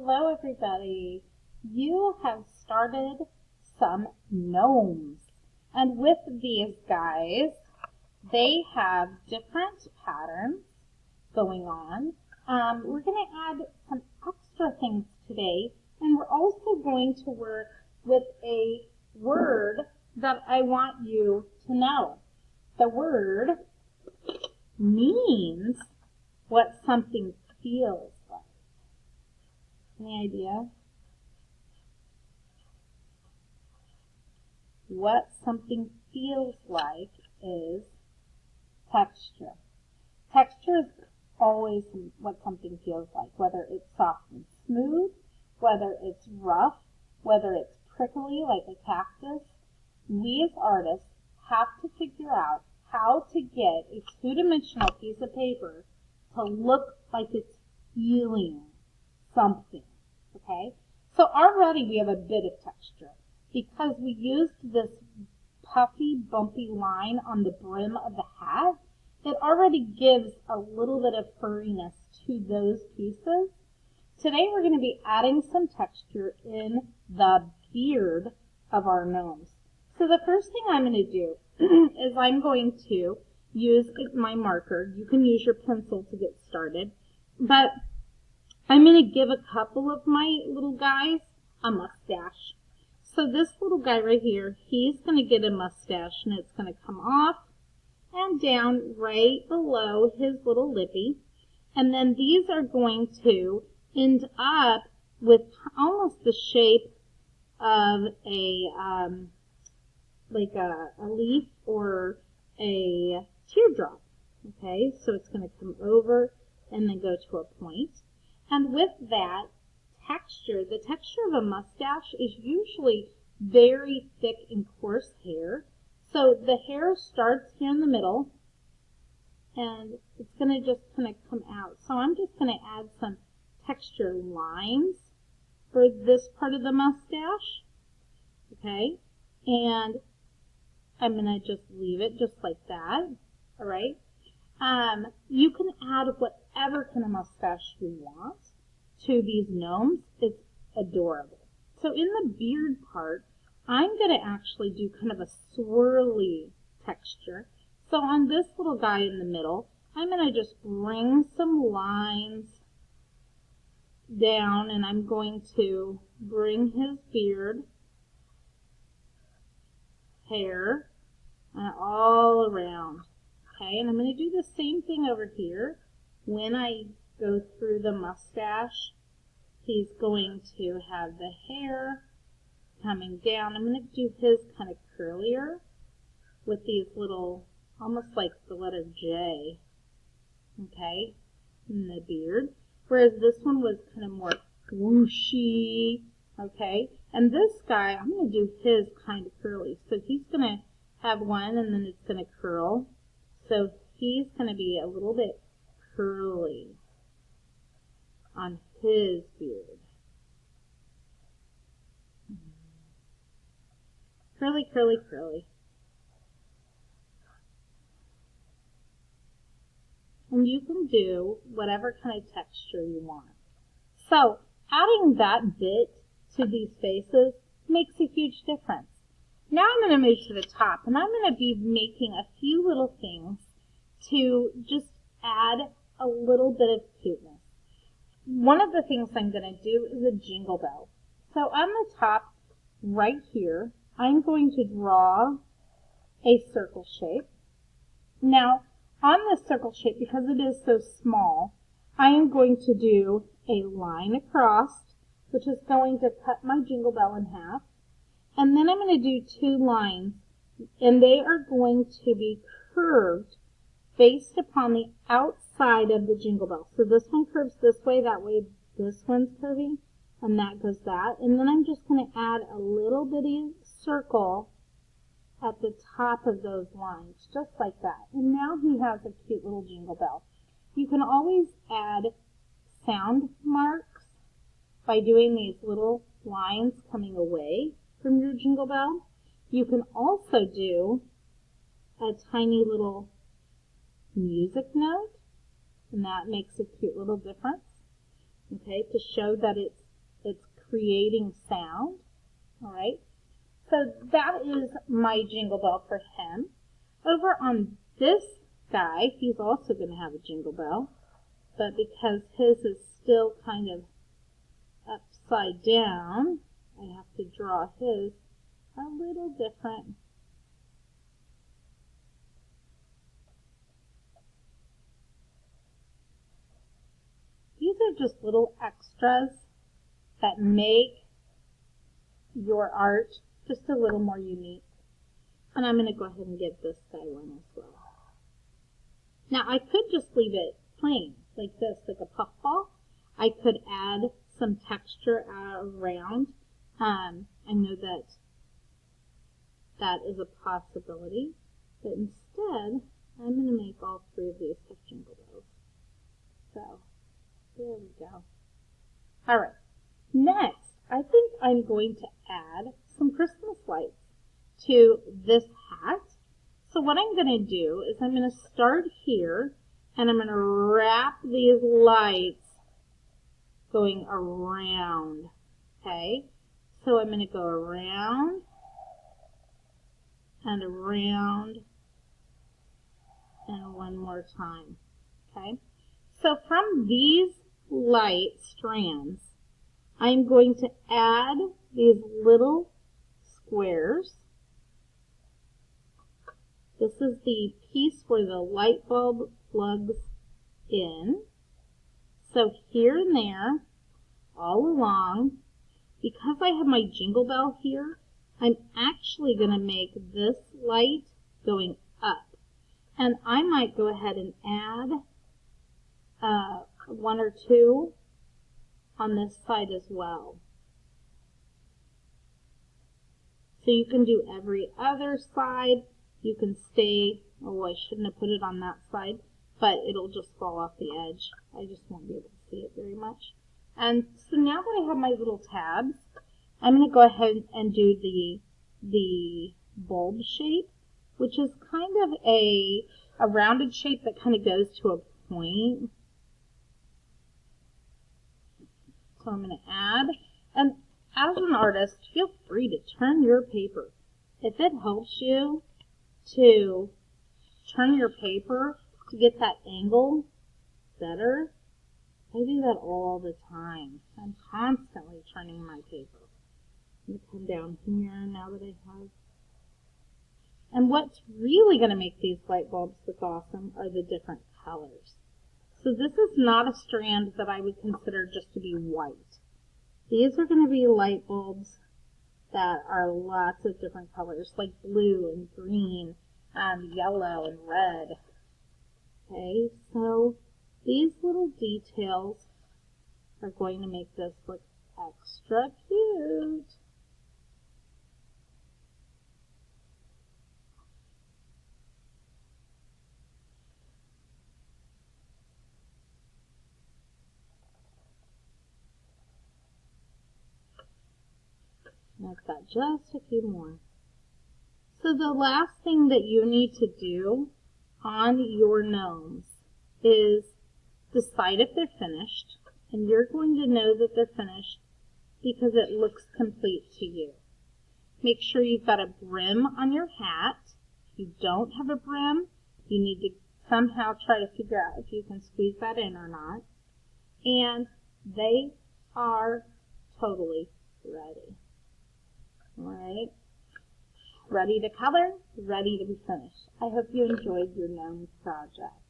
Hello everybody. You have started some gnomes. And with these guys, they have different patterns going on. We're going to add some extra things today, and we're also going to work with a word that I want you to know. The word means what something feels like. Any idea? What something feels like is texture. Texture is always what something feels like, whether it's soft and smooth, whether it's rough, whether it's prickly like a cactus. We as artists have to figure out how to get a two-dimensional piece of paper to look like it's feeling something. Okay, so already we have a bit of texture because we used this puffy, bumpy line on the brim of the hat. It already gives a little bit of furriness to those pieces. Today we're going to be adding some texture in the beard of our gnomes. So the first thing I'm going to do is I'm going to use my marker. You can use your pencil to get started, but I'm going to give a couple of my little guys a mustache. So this little guy right here, he's going to get a mustache, and it's going to come off and down right below his little lippy. And then these are going to end up with almost the shape of a like a leaf or a teardrop. Okay, so it's going to come over and then go to a point. And with that texture, the texture of a mustache is usually very thick and coarse hair. So the hair starts here in the middle, and it's going to just kind of come out. So I'm just going to add some texture lines for this part of the mustache. Okay, and I'm going to just leave it just like that. All right. You can add whatever kind of mustache you want to these gnomes. It's adorable. So in the beard part, I'm going to actually do kind of a swirly texture. So on this little guy in the middle, I'm going to just bring some lines down, and I'm going to bring his beard, hair, all around. Okay, and I'm going to do the same thing over here. When I go through the mustache, he's going to have the hair coming down. I'm going to do his kind of curlier with these little, almost like the letter J, okay, in the beard. Whereas this one was kind of more whooshy, okay. And this guy, I'm going to do his kind of curly. So he's going to have one, and then it's going to curl. So he's going to be a little bit curly on his beard. Curly, curly, curly. And you can do whatever kind of texture you want. So adding that bit to these faces makes a huge difference. Now I'm going to move to the top, and I'm going to be making a few little things to just add a little bit of cuteness. One of the things I'm going to do is a jingle bell. So on the top right here, I'm going to draw a circle shape. Now, on this circle shape, because it is so small, I am going to do a line across, which is going to cut my jingle bell in half. And then I'm going to do two lines, and they are going to be curved based upon the outside of the jingle bell. So this one curves this way, that way this one's curving, and that goes that. And then I'm just going to add a little bitty circle at the top of those lines, just like that. And now he has a cute little jingle bell. You can always add sound marks by doing these little lines coming away from your jingle bell. You can also do a tiny little music note, and that makes a cute little difference, okay, to show that it's creating sound. All right, so that is my Jingle Bell for him. Over on this guy, he's also going to have a Jingle Bell, but because his is still kind of upside down, I have to draw his a little different. These are just little extras that make your art just a little more unique. And I'm going to go ahead and get this guy one as well. Now I could just leave it plain, like this, like a puffball. I could add some texture around. I know that that is a possibility. But instead, I'm going to make all three of these have Jingle Bells. So, there we go. Alright, next, I think I'm going to add some Christmas lights to this hat. So what I'm going to do is I'm going to start here, and I'm going to wrap these lights going around, okay? So I'm going to go around, and around, and one more time, okay? So from these light strands, I'm going to add these little squares. This is the piece where the light bulb plugs in. So here and there, all along, because I have my Jingle Bell here, I'm actually going to make this light going up. And I might go ahead and add one or two on this side as well. So you can do every other side. You can stay, oh, I shouldn't have put it on that side, but it'll just fall off the edge. I just won't be able to see it very much. And so now that I have my little tabs, I'm going to go ahead and do the bulb shape, which is kind of a rounded shape that kind of goes to a point. So I'm going to add, and as an artist, feel free to turn your paper. If it helps you to turn your paper to get that angle better, I do that all the time. I'm constantly turning my paper. I'm going to come down here now that I have. And what's really going to make these light bulbs look awesome are the different colors. So this is not a strand that I would consider just to be white. These are going to be light bulbs that are lots of different colors, like blue and green and yellow and red. Okay, so these little details are going to make this look extra cute. I've got just a few more. So the last thing that you need to do on your gnomes is decide if they're finished, and you're going to know that they're finished because it looks complete to you. Make sure you've got a brim on your hat. If you don't have a brim, you need to somehow try to figure out if you can squeeze that in or not. And they are totally ready. Alright, ready to color, ready to be finished. I hope you enjoyed your Gnome project.